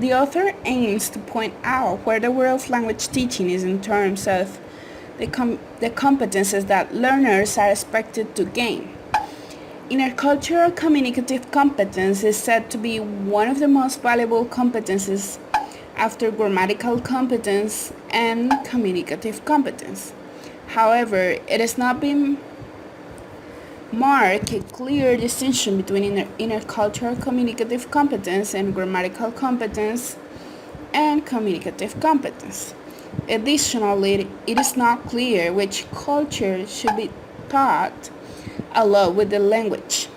The author aims to point out where the role of language teaching is in terms of the competences that learners are expected to gain. Intercultural communicative competence is said to be one of the most valuable competences after grammatical competence and communicative competence. However, it has not been marked a clear distinction between intercultural communicative competence and grammatical competence and communicative competence. Additionally, it is not clear which culture should be taught along with the language.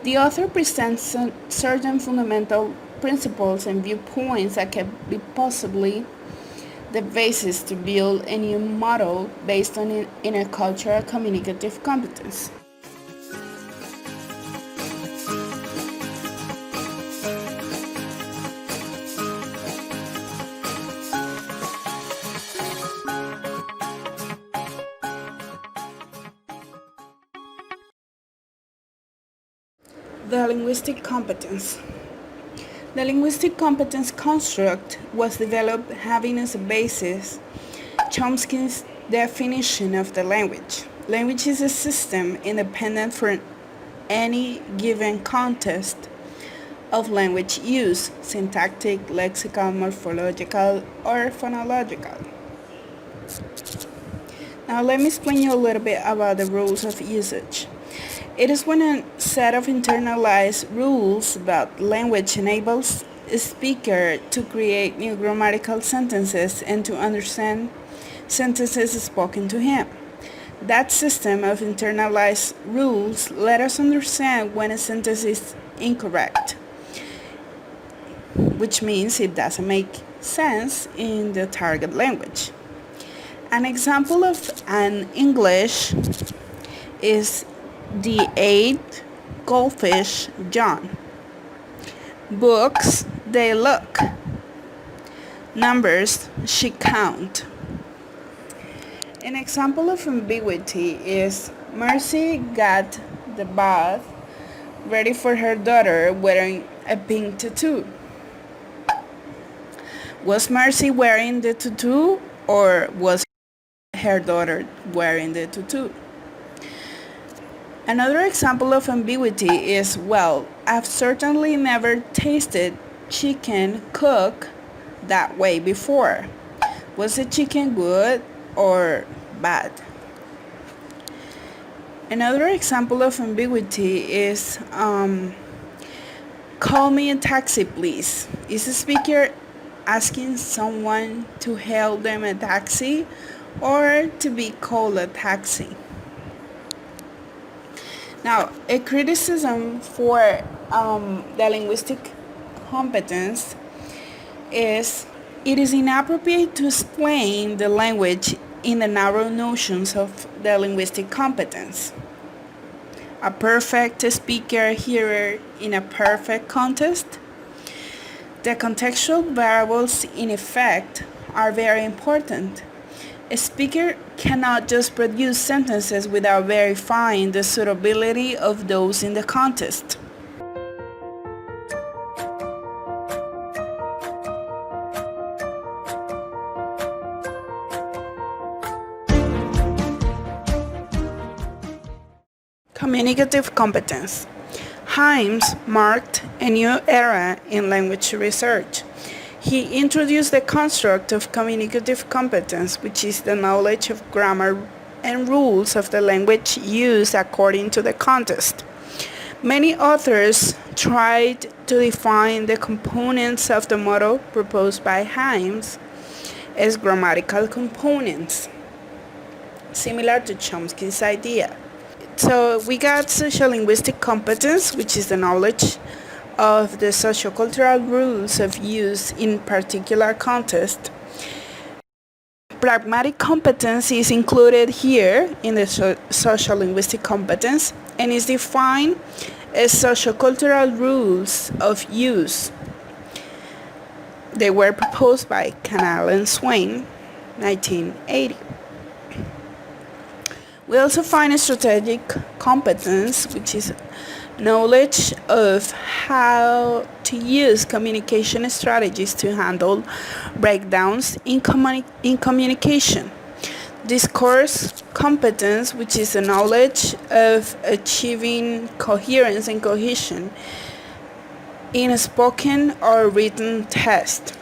The author presents certain fundamental principles and viewpoints that can be possibly the basis to build a new model based on intercultural communicative competence. The linguistic competence. The linguistic competence construct was developed having as a basis Chomsky's definition of the language. Language is a system independent from any given context of language use, syntactic, lexical, morphological, or phonological. Now let me explain you a little bit about the rules of usage. It is when a set of internalized rules about language enables a speaker to create new grammatical sentences and to understand sentences spoken to him. That system of internalized rules let us understand when a sentence is incorrect, which means it doesn't make sense in the target language. An example of an English is the 8th goldfish John. Books, they look. Numbers, she count. An example of ambiguity is Mercy got the bath ready for her daughter wearing a pink tutu. Was Mercy wearing the tutu or was her daughter wearing the tutu? Another example of ambiguity is, well, I've certainly never tasted chicken cooked that way before. Was the chicken good or bad? Another example of ambiguity is, call me a taxi, please. Is the speaker asking someone to hail them a taxi or to be called a taxi? Now, a criticism for the linguistic competence is it is inappropriate to explain the language in the narrow notions of the linguistic competence. A perfect speaker, hearer in a perfect context. The contextual variables in effect are very important. A speaker cannot just produce sentences without verifying the suitability of those in the context. Communicative competence. Hymes marked a new era in language research. He introduced the construct of communicative competence, which is the knowledge of grammar and rules of the language used according to the context. Many authors tried to define the components of the model proposed by Hymes as grammatical components, similar to Chomsky's idea. So we got sociolinguistic competence, which is the knowledge of the sociocultural rules of use in particular context. Pragmatic competence is included here in the sociolinguistic competence and is defined as sociocultural rules of use. They were proposed by Canal and Swain, 1980. We also find a strategic competence, which is knowledge of how to use communication strategies to handle breakdowns in communication. Discourse competence, which is the knowledge of achieving coherence and cohesion in a spoken or written text.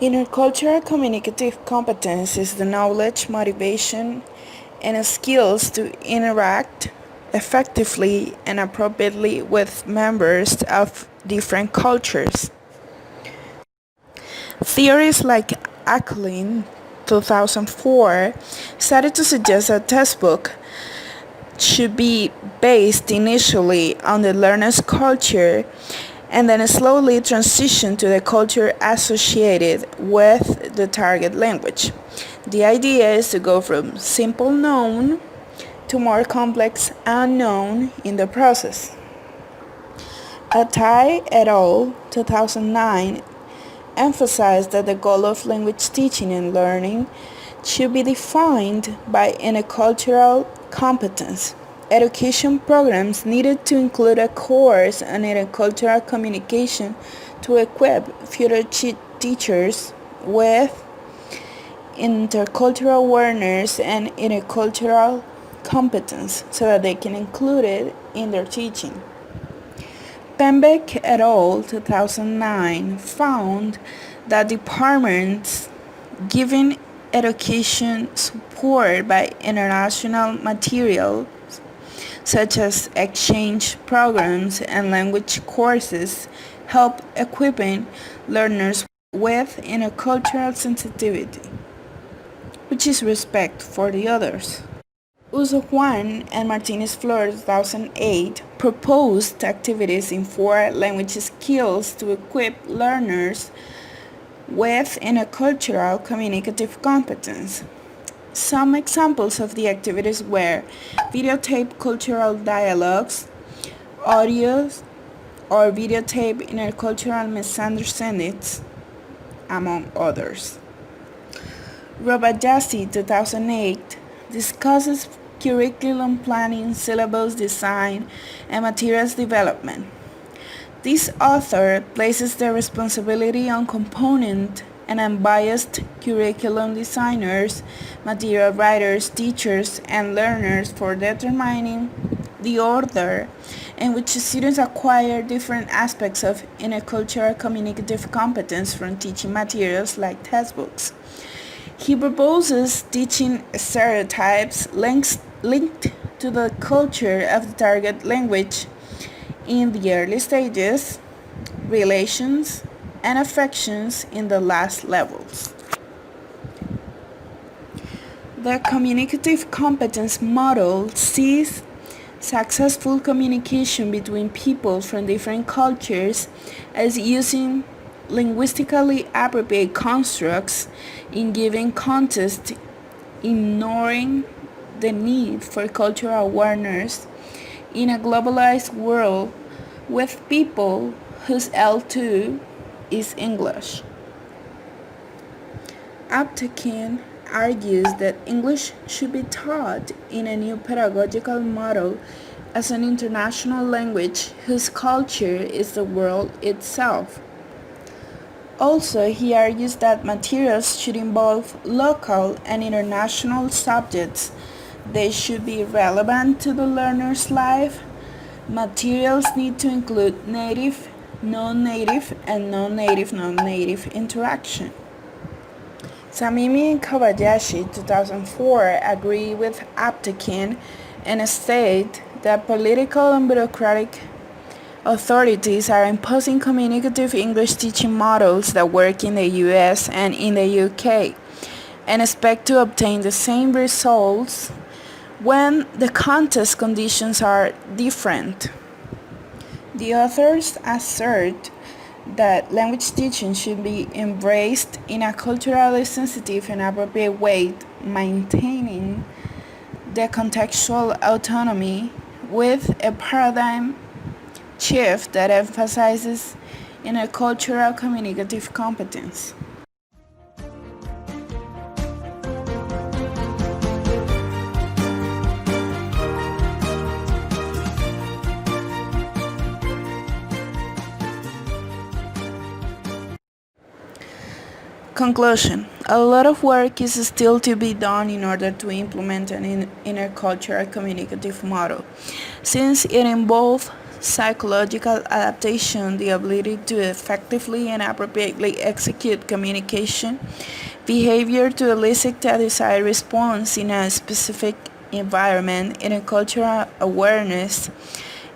Intercultural communicative competence is the knowledge, motivation, and skills to interact effectively and appropriately with members of different cultures. Theories like Acklin 2004 started to suggest that textbook should be based initially on the learner's culture and then slowly transition to the culture associated with the target language. The idea is to go from simple known to more complex unknown in the process. Attai et al. 2009 emphasized that the goal of language teaching and learning should be defined by intercultural competence. Education programs needed to include a course on intercultural communication to equip future teachers with intercultural awareness and intercultural competence so that they can include it in their teaching. Pembeck et al. 2009 found that departments giving education support by international materials such as exchange programs and language courses help equipping learners with intercultural sensitivity, which is respect for the others. Uso Juan and Martinez Flores 2008 proposed activities in 4 language skills to equip learners with intercultural communicative competence. Some examples of the activities were videotape cultural dialogues, audios or videotape intercultural misunderstandings, among others. Robayasi 2008 discusses curriculum planning, syllabus design, and materials development. This author places the responsibility on component and unbiased curriculum designers, material writers, teachers, and learners for determining the order in which students acquire different aspects of intercultural communicative competence from teaching materials like textbooks. He proposes teaching stereotypes linked to the culture of the target language in the early stages, relations, and affections in the last levels. The communicative competence model sees successful communication between people from different cultures as using linguistically appropriate constructs in given context, ignoring the need for cultural awareness in a globalized world with people whose L2 is English. Aptekin argues that English should be taught in a new pedagogical model as an international language whose culture is the world itself. Also, he argues that materials should involve local and international subjects. They should be relevant to the learner's life. Materials need to include native, non-native, and non-native interaction. Samimi and Kobayashi 2004 agree with Aptekin and state that political and bureaucratic authorities are imposing communicative English teaching models that work in the US and in the UK and expect to obtain the same results when the context conditions are different. The authors assert that language teaching should be embraced in a culturally sensitive and appropriate way, maintaining the contextual autonomy with a paradigm shift that emphasizes intercultural communicative competence. Conclusion. A lot of work is still to be done in order to implement an intercultural communicative model, since it involves psychological adaptation, the ability to effectively and appropriately execute communication, behavior to elicit a desired response in a specific environment, intercultural awareness,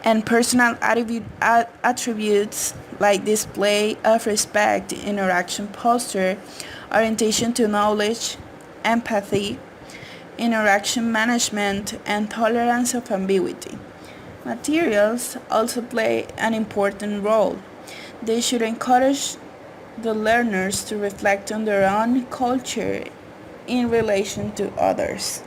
and personal attributes like display of respect, interaction posture, orientation to knowledge, empathy, interaction management, and tolerance of ambiguity. Materials also play an important role. They should encourage the learners to reflect on their own culture in relation to others.